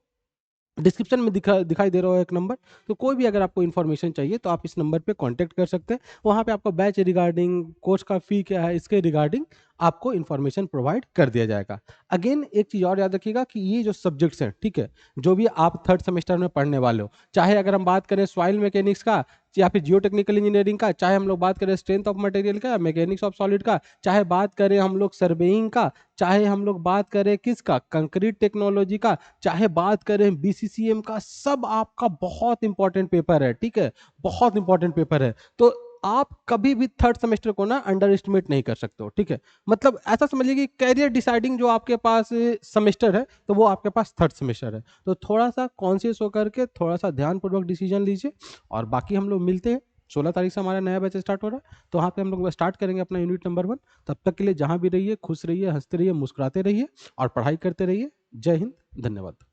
S1: डिस्क्रिप्शन में दिखाई दे रहा हो एक नंबर, तो कोई भी अगर आपको इन्फॉर्मेशन चाहिए तो आप इस नंबर पे कांटेक्ट कर सकते हैं। वहाँ पे आपको बैच रिगार्डिंग, कोर्स का फी क्या है, इसके रिगार्डिंग आपको इन्फॉर्मेशन प्रोवाइड कर दिया जाएगा। अगेन एक चीज़ और याद रखिएगा कि ये जो सब्जेक्ट्स हैं, ठीक है, जो भी आप थर्ड सेमेस्टर में पढ़ने वाले हो, चाहे अगर हम बात करें सॉइल मैकेनिक्स का या फिर जियो टेक्निकल इंजीनियरिंग का, चाहे हम लोग बात करें स्ट्रेंथ ऑफ मटेरियल का, मैकेनिक्स ऑफ सॉलिड का, चाहे बात करें हम लोग सर्वेइंग का, चाहे हम लोग बात करें किसका, कंक्रीट टेक्नोलॉजी का, चाहे बात करें बीसीसीएम का, सब आपका बहुत इंपॉर्टेंट पेपर है, ठीक है, बहुत इंपॉर्टेंट पेपर है। तो आप कभी भी थर्ड सेमेस्टर को ना अंडर एस्टिमेट नहीं कर सकते हो, ठीक है। मतलब ऐसा समझिए कि कैरियर डिसाइडिंग जो आपके पास सेमेस्टर है, तो वो आपके पास थर्ड सेमेस्टर है। तो थोड़ा सा कॉन्शियस होकर के थोड़ा सा ध्यानपूर्वक डिसीजन लीजिए, और बाकी हम लोग मिलते हैं। 16 तारीख से हमारा नया बैच स्टार्ट हो रहा है, तो वहाँ पे हम लोग स्टार्ट करेंगे अपना यूनिट नंबर 1। तब तक के लिए जहाँ भी रहिए खुश रहिए, हंसते रहिए, मुस्कुराते रहिए और पढ़ाई करते रहिए। जय हिंद, धन्यवाद।